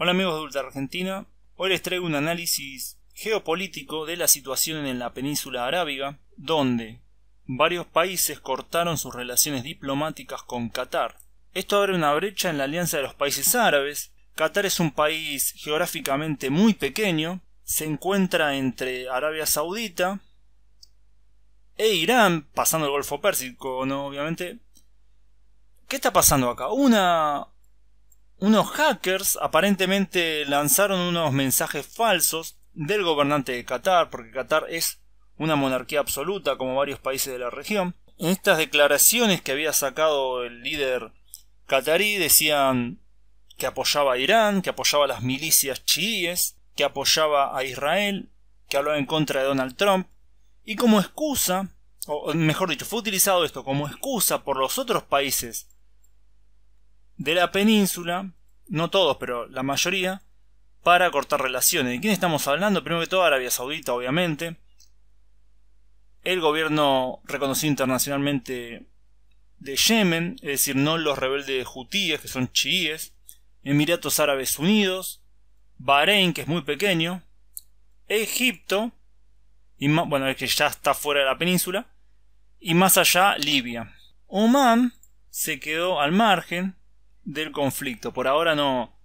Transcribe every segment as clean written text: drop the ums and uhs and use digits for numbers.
Hola amigos de Ultra Argentina, hoy les traigo un análisis geopolítico de la situación en la península arábiga, donde varios países cortaron sus relaciones diplomáticas con Qatar. Esto abre una brecha en la alianza de los países árabes. Qatar es un país geográficamente muy pequeño, se encuentra entre Arabia Saudita e Irán, pasando el Golfo Pérsico, ¿no? Obviamente. ¿Qué está pasando acá? Unos hackers aparentemente lanzaron unos mensajes falsos del gobernante de Qatar, porque Qatar es una monarquía absoluta como varios países de la región. En estas declaraciones que había sacado el líder qatarí decían que apoyaba a Irán, que apoyaba a las milicias chiíes, que apoyaba a Israel, que hablaba en contra de Donald Trump, y como excusa, o mejor dicho, fue utilizado esto como excusa por los otros países de la península, no todos, pero la mayoría, para cortar relaciones. ¿De quién estamos hablando? Primero que todo, Arabia Saudita, obviamente. El gobierno reconocido internacionalmente de Yemen, es decir, no los rebeldes hutíes, que son chiíes. Emiratos Árabes Unidos. Bahrein, que es muy pequeño. Egipto, y bueno, es que ya está fuera de la península. Y más allá, Libia. Omán se quedó al margen del conflicto. Por ahora no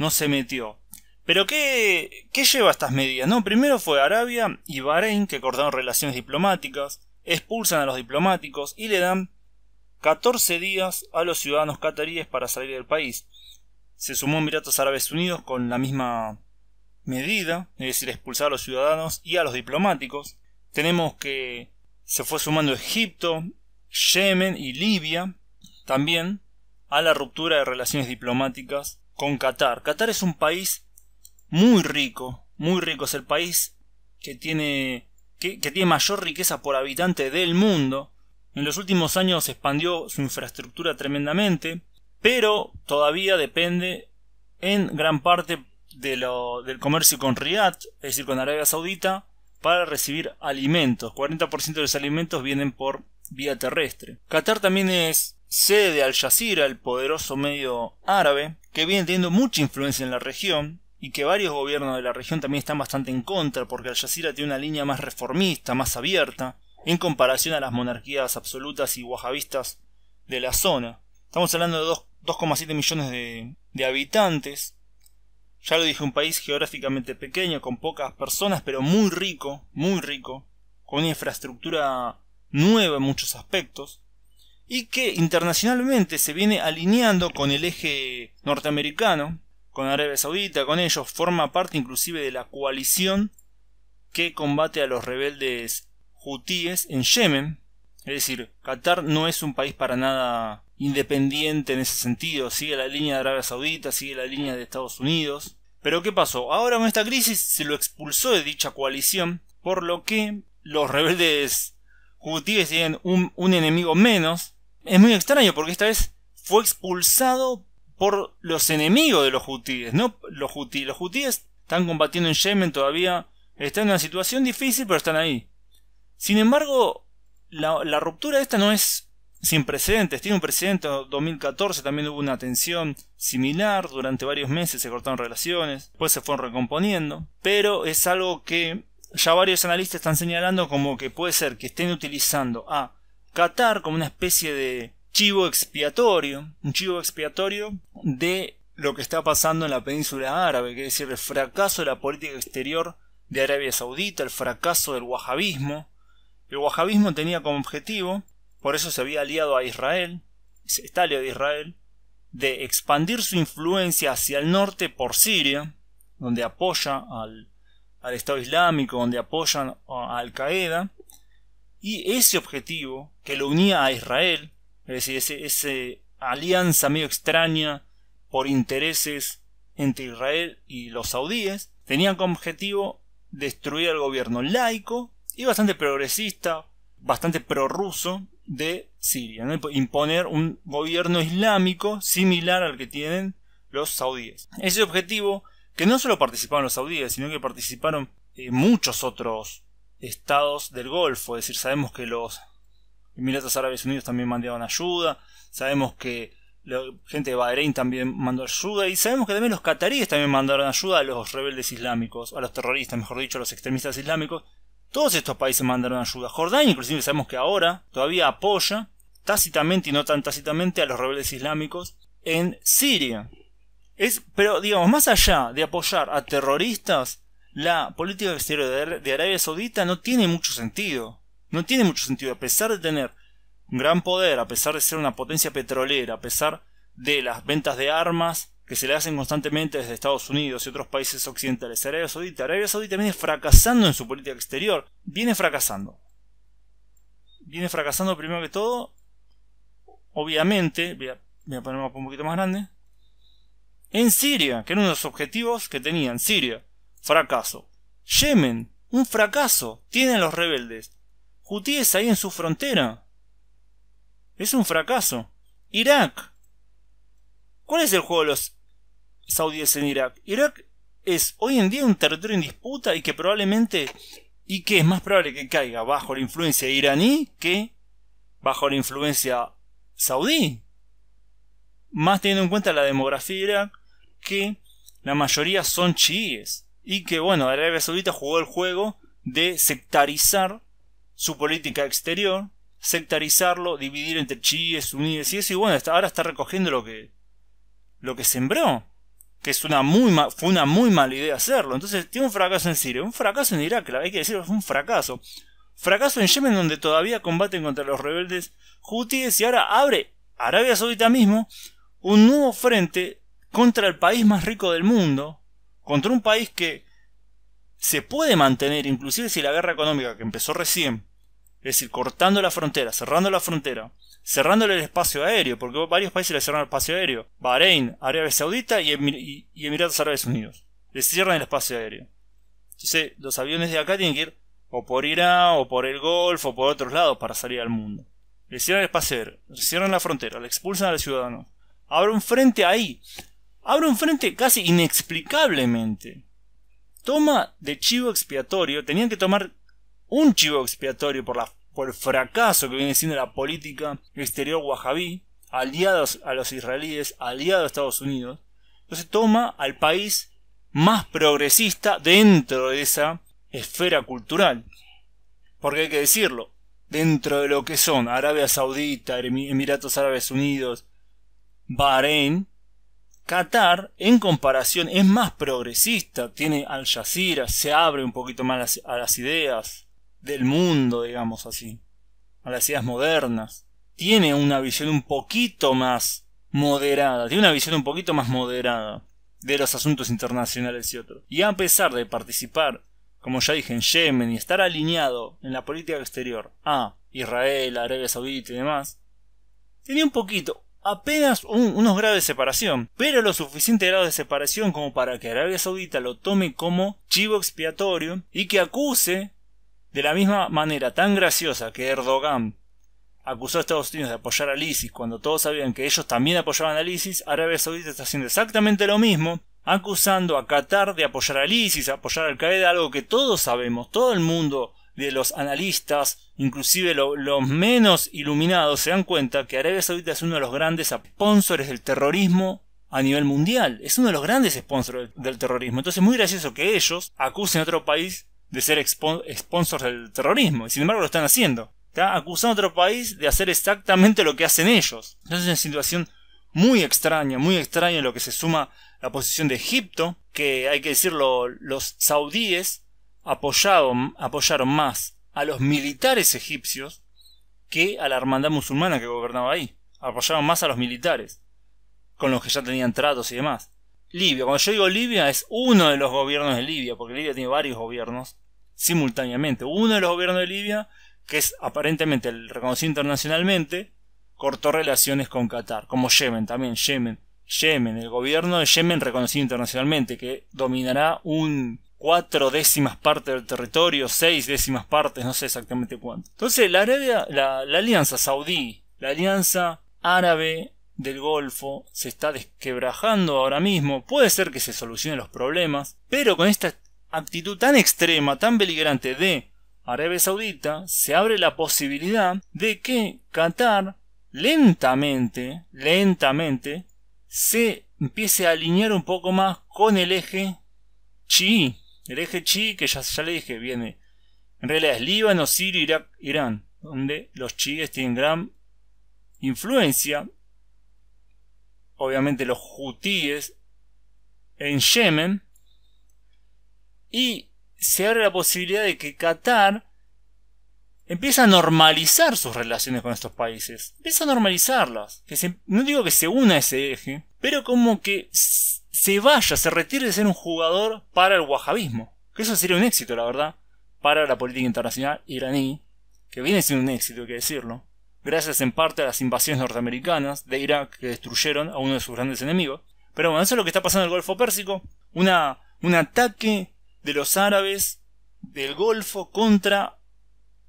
se metió. Pero ¿qué lleva a estas medidas? No, primero fue Arabia y Bahrein, que cortaron relaciones diplomáticas, expulsan a los diplomáticos y le dan 14 días a los ciudadanos cataríes para salir del país. Se sumó Emiratos Árabes Unidos con la misma medida, es decir, expulsar a los ciudadanos y a los diplomáticos. Tenemos que se fue sumando Egipto, Yemen y Libia también a la ruptura de relaciones diplomáticas con Qatar. Qatar es un país muy rico, es el país que tiene mayor riqueza por habitante del mundo. En los últimos años expandió su infraestructura tremendamente, pero todavía depende en gran parte del comercio con Riad, es decir, con Arabia Saudita, para recibir alimentos. 40% de los alimentos vienen por vía terrestre. Qatar también es sede de Al Jazeera, el poderoso medio árabe, que viene teniendo mucha influencia en la región y que varios gobiernos de la región también están bastante en contra, porque Al Jazeera tiene una línea más reformista, más abierta, en comparación a las monarquías absolutas y wahabistas de la zona. Estamos hablando de 2,7 millones de habitantes. Ya lo dije, un país geográficamente pequeño, con pocas personas, pero muy rico, con una infraestructura nueva en muchos aspectos, y que internacionalmente se viene alineando con el eje norteamericano, con Arabia Saudita, con ellos, forma parte inclusive de la coalición que combate a los rebeldes hutíes en Yemen. Es decir, Qatar no es un país para nada independiente en ese sentido, sigue la línea de Arabia Saudita, sigue la línea de Estados Unidos. Pero ¿qué pasó? Ahora con esta crisis se lo expulsó de dicha coalición, por lo que los rebeldes hutíes tienen un enemigo menos. Es muy extraño porque esta vez fue expulsado por los enemigos de los hutíes, no los hutíes. Los hutíes están combatiendo en Yemen todavía, están en una situación difícil, pero están ahí. Sin embargo, la ruptura esta no es sin precedentes. Tiene un precedente. En 2014 también hubo una tensión similar, durante varios meses se cortaron relaciones, después se fueron recomponiendo, pero es algo que ya varios analistas están señalando como que puede ser que estén utilizando a Qatar como una especie de chivo expiatorio, un chivo expiatorio de lo que está pasando en la península árabe, que es decir, el fracaso de la política exterior de Arabia Saudita, el fracaso del wahabismo. El wahabismo tenía como objetivo, por eso se había aliado a Israel, se está aliado a Israel, de expandir su influencia hacia el norte por Siria, donde apoya al Estado Islámico, donde apoyan a Al Qaeda. Y ese objetivo que lo unía a Israel, es decir, esa alianza medio extraña por intereses entre Israel y los saudíes, tenía como objetivo destruir al gobierno laico y bastante progresista, bastante prorruso de Siria, ¿no? Imponer un gobierno islámico similar al que tienen los saudíes. Ese objetivo, que no solo participaron los saudíes, sino que participaron muchos otros estados del Golfo. Es decir, sabemos que los Emiratos Árabes Unidos también mandaban ayuda, sabemos que La gente de Bahrein también mandó ayuda. Y sabemos que también los cataríes también mandaron ayuda a los rebeldes islámicos. A los terroristas, mejor dicho, a los extremistas islámicos. Todos estos países mandaron ayuda. Jordania inclusive sabemos que ahora todavía apoya tácitamente y no tan tácitamente a los rebeldes islámicos en Siria. Pero digamos, más allá de apoyar a terroristas, la política exterior de Arabia Saudita no tiene mucho sentido. No tiene mucho sentido. A pesar de tener un gran poder, a pesar de ser una potencia petrolera, a pesar de las ventas de armas que se le hacen constantemente desde Estados Unidos y otros países occidentales, Arabia Saudita viene fracasando en su política exterior. Viene fracasando primero que todo. Obviamente, voy a poner un mapa un poquito más grande. En Siria, que era uno de los objetivos que tenían. Siria, fracaso. Yemen, un fracaso. Tienen los rebeldes hutíes ahí en su frontera. Es un fracaso. Irak. ¿Cuál es el juego de los saudíes en Irak? Irak es hoy en día un territorio en disputa y que probablemente, y que es más probable que caiga bajo la influencia iraní que bajo la influencia saudí. Más teniendo en cuenta la demografía de Irak, que la mayoría son chiíes. Y que bueno, Arabia Saudita jugó el juego de sectarizar su política exterior, sectarizarlo, dividir entre chiíes, suníes y eso, y bueno, ahora está recogiendo lo que sembró, que fue una muy mala idea hacerlo. Entonces tiene un fracaso en Siria, un fracaso en Irak, hay que decirlo, fue un fracaso. Fracaso en Yemen, donde todavía combaten contra los rebeldes hutíes, y ahora abre Arabia Saudita mismo un nuevo frente contra el país más rico del mundo, contra un país que se puede mantener, inclusive si la guerra económica que empezó recién, es decir, cortando la frontera, cerrando la frontera, cerrándole el espacio aéreo, porque varios países le cerran el espacio aéreo, Bahrein, Arabia Saudita y Emiratos Árabes Unidos, le cierran el espacio aéreo. Entonces los aviones de acá tienen que ir o por Irán, o por el Golfo, o por otros lados para salir al mundo. Le cierran el espacio aéreo, le cierran la frontera, le expulsan a los ciudadanos. Abre un frente ahí. Abre un frente casi inexplicablemente. Toma de chivo expiatorio. Tenían que tomar un chivo expiatorio por el fracaso que viene siendo la política exterior wahabí, aliados a los israelíes, aliados a Estados Unidos. Entonces toma al país más progresista dentro de esa esfera cultural. Porque hay que decirlo, dentro de lo que son Arabia Saudita, Emiratos Árabes Unidos, Bahrein, Qatar en comparación es más progresista, tiene Al Jazeera, se abre un poquito más a las ideas del mundo, digamos así, a las ideas modernas, tiene una visión un poquito más moderada, de los asuntos internacionales y otros. Y a pesar de participar, como ya dije, en Yemen y estar alineado en la política exterior a Israel, Arabia Saudita y demás, tenía un poquito, apenas unos grados de separación, pero lo suficiente grado de separación como para que Arabia Saudita lo tome como chivo expiatorio y que acuse de la misma manera tan graciosa que Erdogan acusó a Estados Unidos de apoyar al ISIS cuando todos sabían que ellos también apoyaban al ISIS. Arabia Saudita está haciendo exactamente lo mismo, acusando a Qatar de apoyar al ISIS, apoyar a Al Qaeda, algo que todos sabemos, todo el mundo de los analistas, inclusive los menos iluminados, se dan cuenta que Arabia Saudita es uno de los grandes sponsors del terrorismo a nivel mundial. Es uno de los grandes sponsors del terrorismo. Entonces es muy gracioso que ellos acusen a otro país de ser sponsors del terrorismo. Y sin embargo lo están haciendo. Está acusando a otro país de hacer exactamente lo que hacen ellos. Entonces es una situación muy extraña en lo que se suma la posición de Egipto, que hay que decirlo, los saudíes apoyaron más a los militares egipcios que a la hermandad musulmana que gobernaba ahí. Apoyaron más a los militares, con los que ya tenían tratos y demás. Libia, cuando yo digo Libia, es uno de los gobiernos de Libia, porque Libia tiene varios gobiernos simultáneamente. Uno de los gobiernos de Libia, que es aparentemente el reconocido internacionalmente, cortó relaciones con Qatar, como Yemen también. Yemen, el gobierno de Yemen reconocido internacionalmente, que dominará 4/10 partes del territorio, 6/10 partes, no sé exactamente cuánto. Entonces la alianza saudí, la alianza árabe del Golfo se está desquebrajando ahora mismo. Puede ser que se solucionen los problemas, pero con esta actitud tan extrema, tan beligerante de Arabia Saudita, se abre la posibilidad de que Qatar lentamente se empiece a alinear un poco más con el eje chií. El eje chií, que ya le dije, viene, en realidad es Líbano, Siria, Irak, Irán, donde los chiíes tienen gran influencia. Obviamente los hutíes en Yemen. Y se abre la posibilidad de que Qatar empiece a normalizar sus relaciones con estos países. Empieza a normalizarlas. No digo que se una a ese eje, pero como que se retire de ser un jugador para el wahabismo. Que eso sería un éxito, la verdad, para la política internacional iraní, que viene siendo un éxito, hay que decirlo, gracias en parte a las invasiones norteamericanas de Irak que destruyeron a uno de sus grandes enemigos. Pero bueno, eso es lo que está pasando en el Golfo Pérsico, un ataque de los árabes del Golfo contra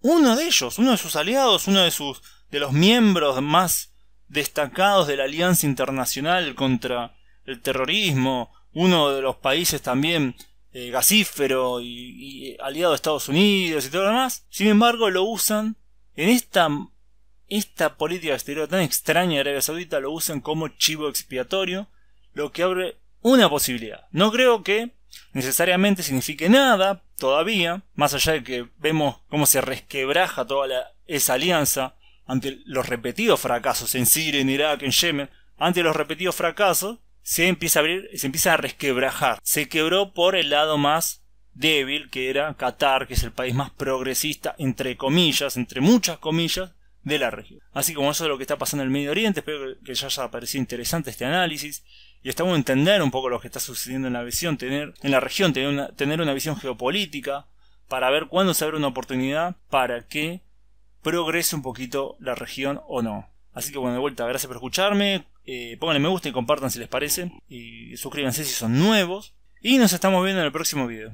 uno de ellos, uno de sus aliados, uno de los miembros más destacados de la Alianza Internacional contra el Terrorismo, uno de los países también gasífero y aliado de Estados Unidos y todo lo demás. Sin embargo, lo usan en esta política exterior tan extraña de Arabia Saudita, lo usan como chivo expiatorio, lo que abre una posibilidad. No creo que necesariamente signifique nada todavía, más allá de que vemos cómo se resquebraja toda esa alianza ante los repetidos fracasos en Siria, en Irak, en Yemen. Ante los repetidos fracasos se empieza a resquebrajar. Se quebró por el lado más débil, que era Qatar, que es el país más progresista, entre comillas, entre muchas comillas, de la región. Así como eso es lo que está pasando en el Medio Oriente. Espero que ya haya parecido interesante este análisis. Y está bueno entender un poco lo que está sucediendo en la región, tener una visión geopolítica para ver cuándo se abre una oportunidad para que progrese un poquito la región o no. Así que bueno, de vuelta, gracias por escucharme. Pónganle me gusta y compartan si les parece. Y suscríbanse si son nuevos. Y nos estamos viendo en el próximo video.